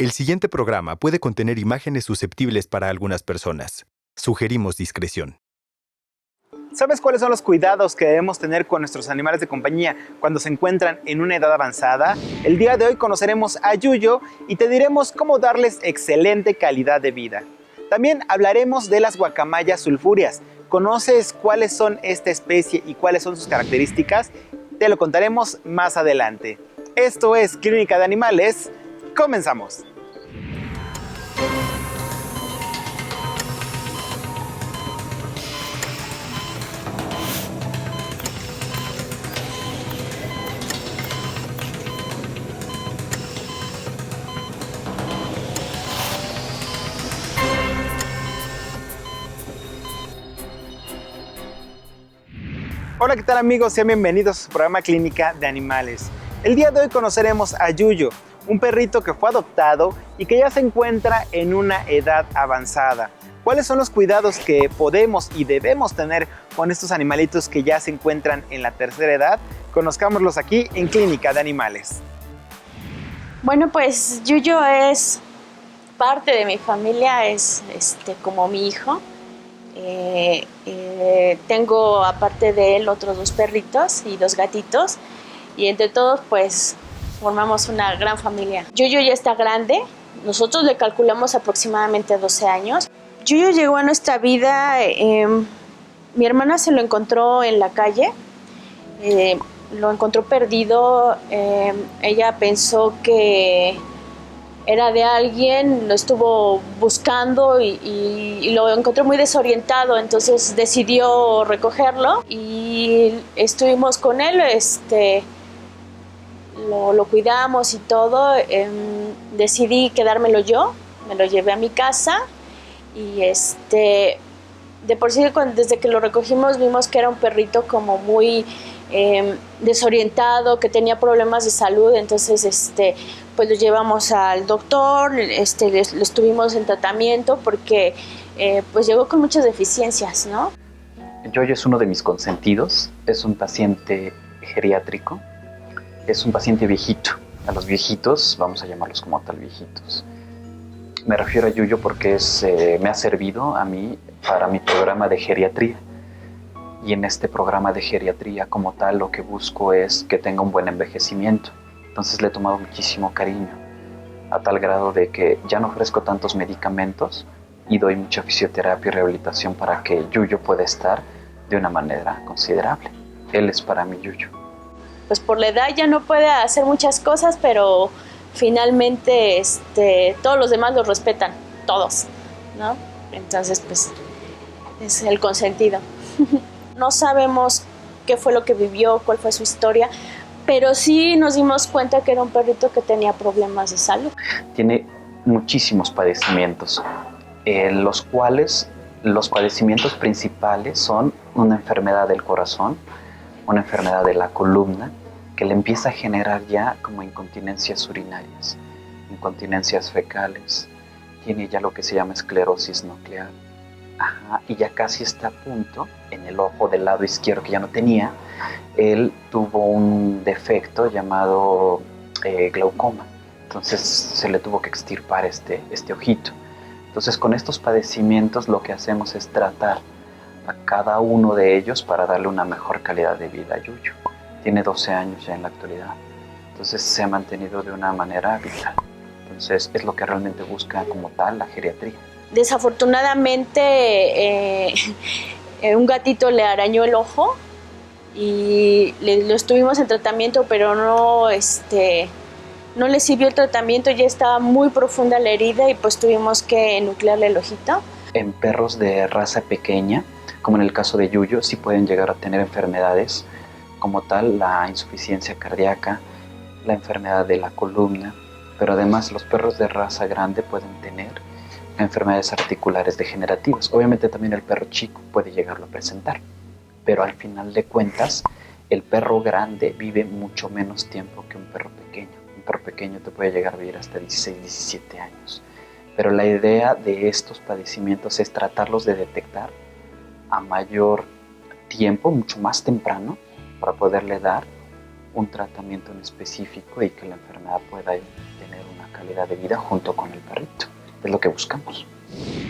El siguiente programa puede contener imágenes susceptibles para algunas personas. Sugerimos discreción. ¿Sabes cuáles son los cuidados que debemos tener con nuestros animales de compañía cuando se encuentran en una edad avanzada? El día de hoy conoceremos a Yuyo y te diremos cómo darles excelente calidad de vida. También hablaremos de las guacamayas sulfúreas. ¿Conoces cuáles son esta especie y cuáles son sus características? Te lo contaremos más adelante. Esto es Clínica de Animales. ¡Comenzamos! Hola, ¿qué tal amigos? Sean bienvenidos a su programa Clínica de Animales. El día de hoy conoceremos a Yuyo, un perrito que fue adoptado y que ya se encuentra en una edad avanzada. ¿Cuáles son los cuidados que podemos y debemos tener con estos animalitos que ya se encuentran en la tercera edad? Conozcámoslos aquí en Clínica de Animales. Bueno, pues Yuyo es parte de mi familia, es como mi hijo. Tengo aparte de él otros 2 perritos y 2 gatitos y entre todos pues formamos una gran familia. Yuyo ya está grande, nosotros le calculamos aproximadamente 12 años. Yuyo llegó a nuestra vida, mi hermana se lo encontró en la calle, lo encontró perdido, ella pensó que era de alguien, lo estuvo buscando y lo encontró muy desorientado, entonces decidió recogerlo y estuvimos con él, lo cuidamos y todo. Decidí quedármelo yo, me lo llevé a mi casa y de por sí desde que lo recogimos vimos que era un perrito como muy desorientado, que tenía problemas de salud, entonces pues lo llevamos al doctor, lo estuvimos en tratamiento porque pues llegó con muchas deficiencias, ¿no? Yoyo es uno de mis consentidos, es un paciente geriátrico, es un paciente viejito. A los viejitos, vamos a llamarlos como tal viejitos. Me refiero a Yuyo porque me ha servido a mí para mi programa de geriatría. Y en este programa de geriatría como tal lo que busco es que tenga un buen envejecimiento. Entonces le he tomado muchísimo cariño, a tal grado de que ya no ofrezco tantos medicamentos y doy mucha fisioterapia y rehabilitación para que Yuyo pueda estar de una manera considerable. Él es para mí Yuyo. Pues por la edad ya no puede hacer muchas cosas, pero finalmente todos los demás lo respetan, todos, ¿no? Entonces pues es el consentido. No sabemos qué fue lo que vivió, cuál fue su historia, pero sí nos dimos cuenta que era un perrito que tenía problemas de salud. Tiene muchísimos padecimientos, los cuales los padecimientos principales son una enfermedad del corazón, una enfermedad de la columna, que le empieza a generar ya como incontinencias urinarias, incontinencias fecales, tiene ya lo que se llama esclerosis nuclear. Ajá, y ya casi está a punto, en el ojo del lado izquierdo que ya no tenía, él tuvo un defecto llamado glaucoma, entonces se le tuvo que extirpar este ojito. Entonces con estos padecimientos lo que hacemos es tratar a cada uno de ellos para darle una mejor calidad de vida a Yuyo. Tiene 12 años ya en la actualidad, entonces se ha mantenido de una manera vital. Entonces es lo que realmente busca como tal la geriatría. Desafortunadamente un gatito le arañó el ojo y lo estuvimos en tratamiento, pero no le sirvió el tratamiento, ya estaba muy profunda la herida y pues tuvimos que enuclearle el ojito. En perros de raza pequeña, como en el caso de Yuyo, sí pueden llegar a tener enfermedades como tal, la insuficiencia cardíaca, la enfermedad de la columna, pero además los perros de raza grande pueden tener enfermedades articulares degenerativas. Obviamente también el perro chico puede llegarlo a presentar, pero al final de cuentas el perro grande vive mucho menos tiempo que un perro pequeño. Un perro pequeño te puede llegar a vivir hasta 16, 17 años. Pero la idea de estos padecimientos es tratarlos de detectar a mayor tiempo, mucho más temprano, para poderle dar un tratamiento en específico y que la enfermedad pueda tener una calidad de vida junto con el perrito. Es lo que buscamos.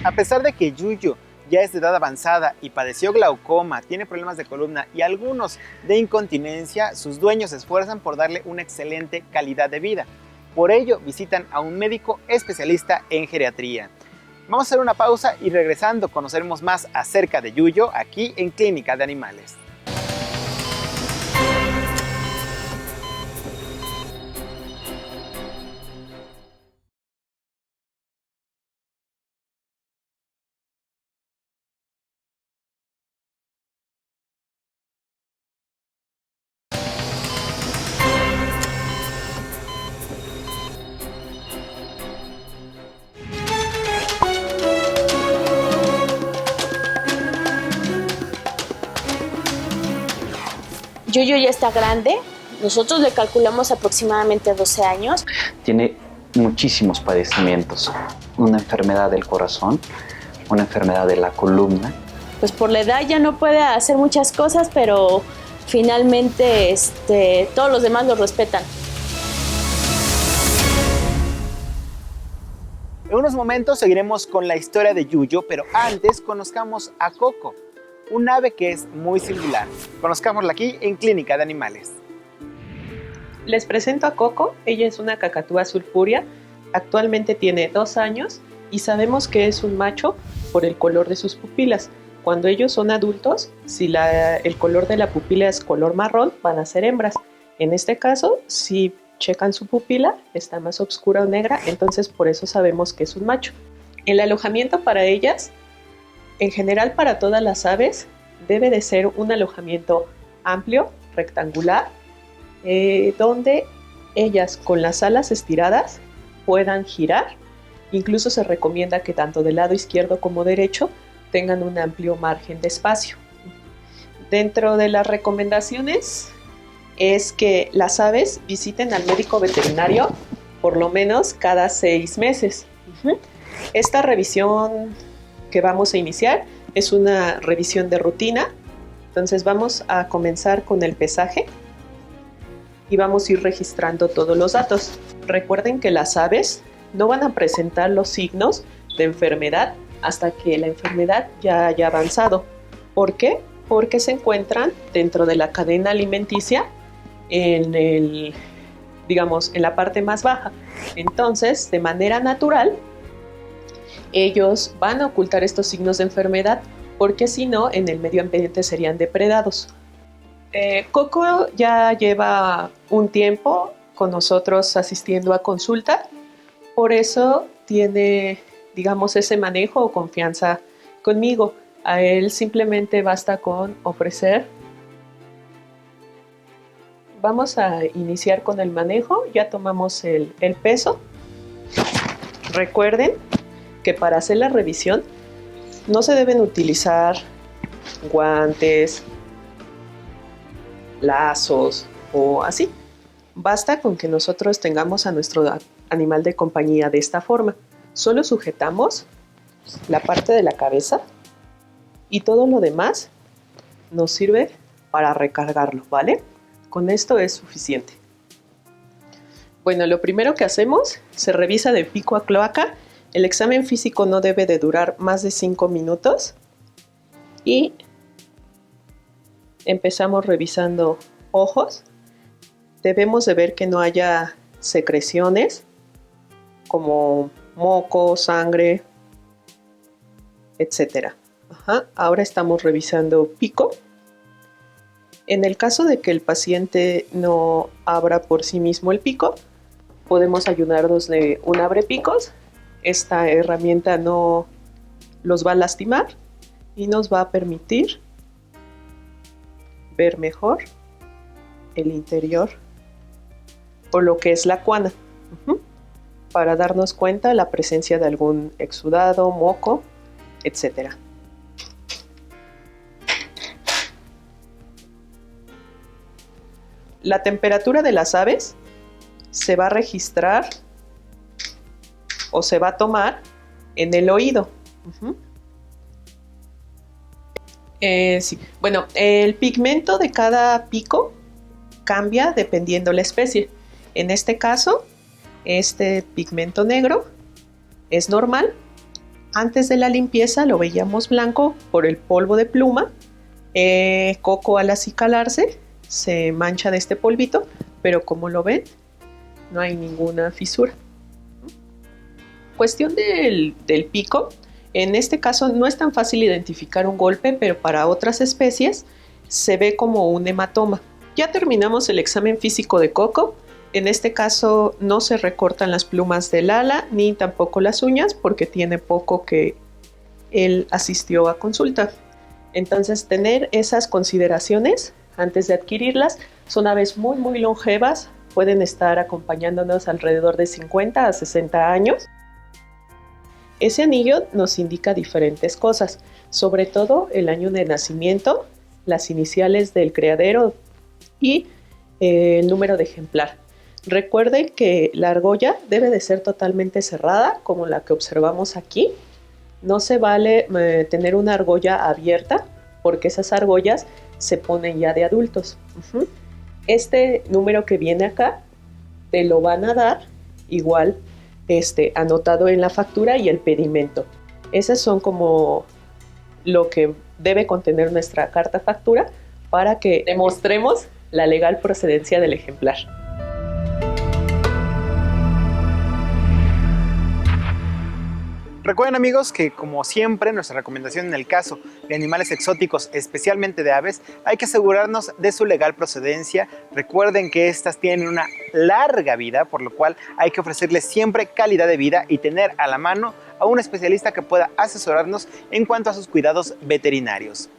A pesar de que Yuyo ya es de edad avanzada y padeció glaucoma, tiene problemas de columna y algunos de incontinencia, sus dueños se esfuerzan por darle una excelente calidad de vida. Por ello, visitan a un médico especialista en geriatría. Vamos a hacer una pausa y regresando conoceremos más acerca de Yuyo aquí en Clínica de Animales. Yuyo ya está grande, nosotros le calculamos aproximadamente 12 años. Tiene muchísimos padecimientos, una enfermedad del corazón, una enfermedad de la columna. Pues por la edad ya no puede hacer muchas cosas, pero finalmente todos los demás lo respetan. En unos momentos seguiremos con la historia de Yuyo, pero antes conozcamos a Coco, un ave que es muy singular. Conozcámosla aquí en Clínica de Animales. Les presento a Coco. Ella es una cacatúa sulfurea. Actualmente tiene 2 años y sabemos que es un macho por el color de sus pupilas. Cuando ellos son adultos, si el color de la pupila es color marrón, van a ser hembras. En este caso, si checan su pupila, está más oscura o negra, entonces por eso sabemos que es un macho. El alojamiento para ellas, en general para todas las aves, debe de ser un alojamiento amplio, rectangular, donde ellas con las alas estiradas puedan girar. Incluso se recomienda que tanto del lado izquierdo como derecho tengan un amplio margen de espacio. Dentro de las recomendaciones es que las aves visiten al médico veterinario por lo menos cada 6 meses. Esta revisión que vamos a iniciar es una revisión de rutina. Entonces vamos a comenzar con el pesaje y vamos a ir registrando todos los datos. Recuerden que las aves no van a presentar los signos de enfermedad hasta que la enfermedad ya haya avanzado. ¿Por qué? Porque se encuentran dentro de la cadena alimenticia en la parte más baja. Entonces, de manera natural, ellos van a ocultar estos signos de enfermedad porque si no, en el medio ambiente serían depredados. Coco ya lleva un tiempo con nosotros asistiendo a consulta, por eso tiene, ese manejo o confianza conmigo. A él simplemente basta con ofrecer. Vamos a iniciar con el manejo, ya tomamos el peso. Recuerden que para hacer la revisión no se deben utilizar guantes, lazos o así. Basta con que nosotros tengamos a nuestro animal de compañía de esta forma. Solo sujetamos la parte de la cabeza y todo lo demás nos sirve para recargarlo, ¿vale? Con esto es suficiente. Bueno, lo primero que hacemos, se revisa de pico a cloaca. El examen físico no debe de durar más de 5 minutos y empezamos revisando ojos. Debemos de ver que no haya secreciones como moco, sangre, etc. Ahora estamos revisando pico. En el caso de que el paciente no abra por sí mismo el pico, podemos ayudarnos de un abrepicos. Esta herramienta no los va a lastimar y nos va a permitir ver mejor el interior o lo que es la cuana, para darnos cuenta de la presencia de algún exudado, moco, etc. La temperatura de las aves se va a registrar o se va a tomar en el oído. Sí. Bueno, el pigmento de cada pico cambia dependiendo la especie. En este caso, Este pigmento negro es normal. Antes de la limpieza lo veíamos blanco por el polvo de pluma. Coco al acicalarse se mancha de este polvito, pero como lo ven, no hay ninguna fisura. Cuestión del pico. En este caso no es tan fácil identificar un golpe, pero para otras especies se ve como un hematoma. Ya terminamos el examen físico de Coco. En este caso no se recortan las plumas del ala ni tampoco las uñas porque tiene poco que él asistió a consulta. Entonces tener esas consideraciones antes de adquirirlas. Son aves muy longevas, pueden estar acompañándonos alrededor de 50 a 60 años. Ese anillo nos indica diferentes cosas, sobre todo el año de nacimiento, las iniciales del criadero y el número de ejemplar. Recuerden que la argolla debe de ser totalmente cerrada, como la que observamos aquí. No se vale tener una argolla abierta, porque esas argollas se ponen ya de adultos. Este número que viene acá, te lo van a dar igual anotado en la factura y el pedimento. Esas son como lo que debe contener nuestra carta factura para que demostremos la legal procedencia del ejemplar. Recuerden amigos que como siempre nuestra recomendación en el caso de animales exóticos, especialmente de aves, hay que asegurarnos de su legal procedencia. Recuerden que estas tienen una larga vida, por lo cual hay que ofrecerles siempre calidad de vida y tener a la mano a un especialista que pueda asesorarnos en cuanto a sus cuidados veterinarios.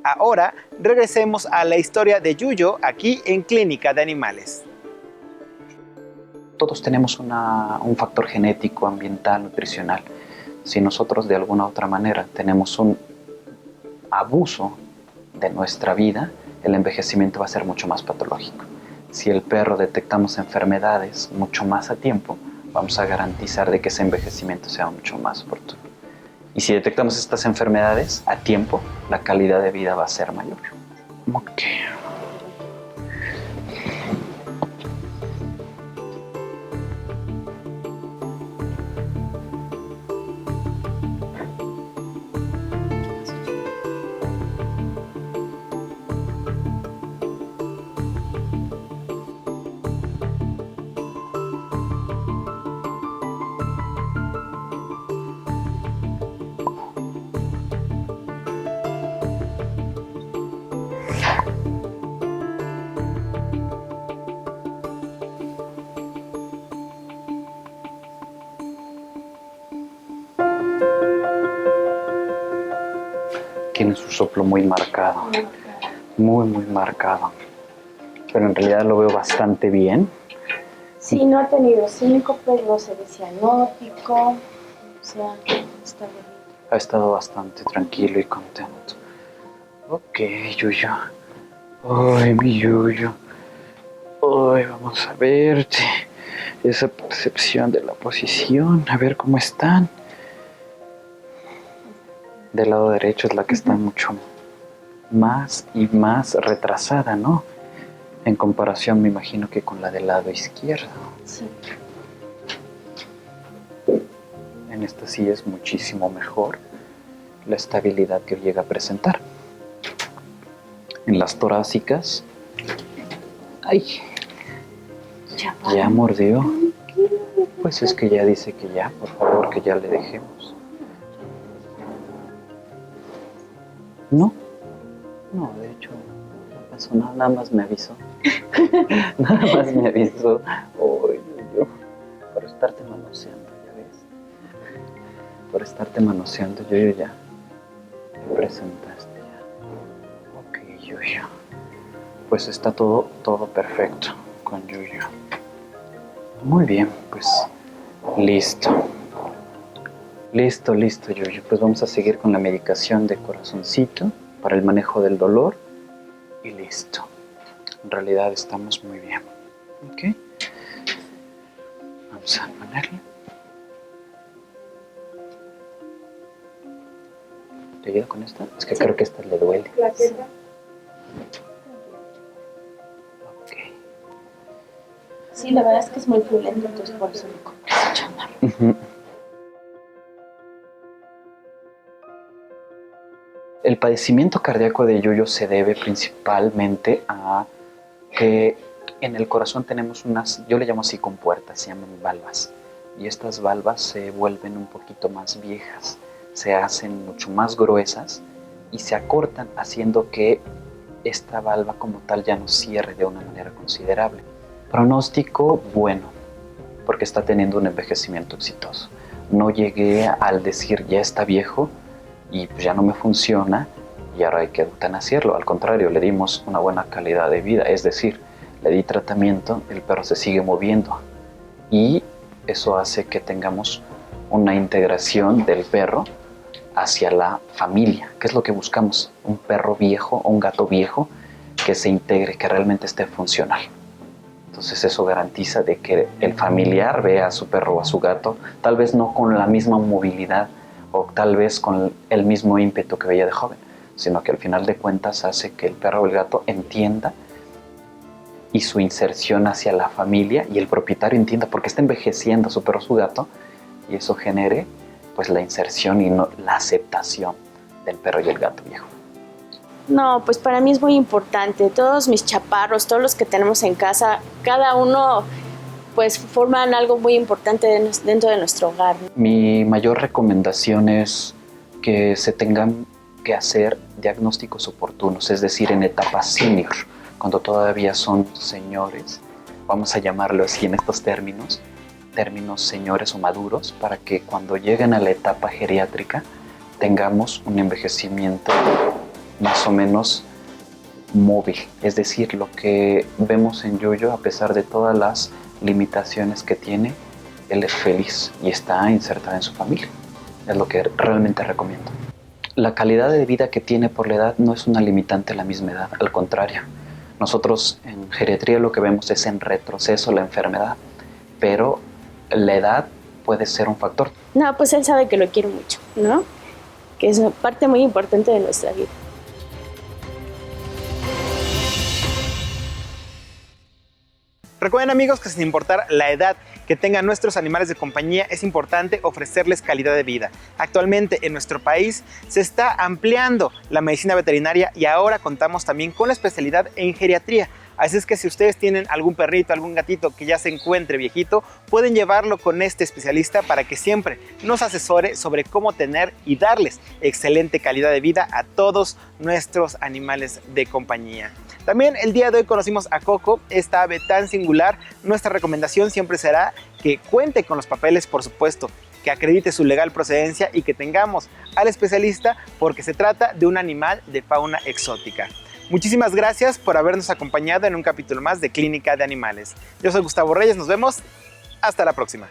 Ahora regresemos a la historia de Yuyo aquí en Clínica de Animales. Todos tenemos un factor genético, ambiental, nutricional. Si nosotros de alguna u otra manera tenemos un abuso de nuestra vida, el envejecimiento va a ser mucho más patológico. Si el perro detectamos enfermedades mucho más a tiempo, vamos a garantizar de que ese envejecimiento sea mucho más oportuno. Y si detectamos estas enfermedades a tiempo, la calidad de vida va a ser mayor. Ok. Tiene su soplo muy marcado, muy marcado, pero en realidad lo veo bastante bien. Sí, no ha tenido síncope, se cianótico, o sea, está bien. Ha estado bastante tranquilo y contento. Ok, Yuyo. Ay, mi Yuyo. Ay, vamos a verte. Esa percepción de la posición, a ver cómo están. Del lado derecho es la que está mucho más y más retrasada, ¿no? En comparación, me imagino que con la del lado izquierdo. Sí. En esta sí es muchísimo mejor la estabilidad que llega a presentar. En las torácicas... ¡Ay! ¿Ya mordió? Pues es que ya dice que ya, por favor, que ya le dejemos. ¿No? No, de hecho, no pasó nada, nada más me avisó. Nada más me avisó. Ay, yo, por estarte manoseando, ¿ya ves? Por estarte manoseando, yo ya te presentaste ya. Ok, Yuyo. Pues está todo perfecto con Yuyo. Muy bien, pues listo. Listo, Yuyo. Pues vamos a seguir con la medicación de corazoncito para el manejo del dolor y listo. En realidad estamos muy bien. ¿Ok? Vamos a ponerle. ¿Te ayudo con esta? Es que sí. Creo que esta le duele. Gracias. Ok. Sí, la verdad es que es muy violento, entonces por eso me compré ese chamarro. Ujú. El padecimiento cardíaco de Yuyo se debe principalmente a que en el corazón tenemos unas, yo le llamo así compuertas, se llaman valvas. Y estas valvas se vuelven un poquito más viejas, se hacen mucho más gruesas y se acortan, haciendo que esta valva como tal ya no cierre de una manera considerable. Pronóstico bueno, porque está teniendo un envejecimiento exitoso. No llegué al decir ya está viejo y pues ya no me funciona y ahora hay que eutanasiarlo. Al contrario, le dimos una buena calidad de vida, es decir, le di tratamiento, el perro se sigue moviendo y eso hace que tengamos una integración del perro hacia la familia, que es lo que buscamos, un perro viejo o un gato viejo que se integre, que realmente esté funcional. Entonces eso garantiza de que el familiar vea a su perro o a su gato, tal vez no con la misma movilidad o tal vez con el mismo ímpetu que veía de joven, sino que al final de cuentas hace que el perro o el gato entienda y su inserción hacia la familia y el propietario entienda porque está envejeciendo su perro o su gato y eso genere pues la inserción y no, la aceptación del perro y el gato viejo. No, pues para mí es muy importante. Todos mis chaparros, todos los que tenemos en casa, cada uno pues forman algo muy importante dentro de nuestro hogar. Mi mayor recomendación es que se tengan que hacer diagnósticos oportunos, es decir, en etapa senior, cuando todavía son señores, vamos a llamarlo así en estos términos señores o maduros, para que cuando lleguen a la etapa geriátrica tengamos un envejecimiento más o menos móvil, es decir, lo que vemos en Yuyo, a pesar de todas las limitaciones que tiene, él es feliz y está insertado en su familia. Es lo que realmente recomiendo. La calidad de vida que tiene por la edad no es una limitante a la misma edad, al contrario. Nosotros en geriatría lo que vemos es en retroceso la enfermedad, pero la edad puede ser un factor. No, pues él sabe que lo quiero mucho, ¿no? Que es parte muy importante de nuestra vida. Recuerden, amigos, que sin importar la edad que tengan nuestros animales de compañía, es importante ofrecerles calidad de vida. Actualmente en nuestro país se está ampliando la medicina veterinaria y ahora contamos también con la especialidad en geriatría. Así es que si ustedes tienen algún perrito, algún gatito que ya se encuentre viejito, pueden llevarlo con este especialista para que siempre nos asesore sobre cómo tener y darles excelente calidad de vida a todos nuestros animales de compañía. También el día de hoy conocimos a Coco, esta ave tan singular. Nuestra recomendación siempre será que cuente con los papeles, por supuesto, que acredite su legal procedencia y que tengamos al especialista porque se trata de un animal de fauna exótica. Muchísimas gracias por habernos acompañado en un capítulo más de Clínica de Animales. Yo soy Gustavo Reyes, nos vemos, hasta la próxima.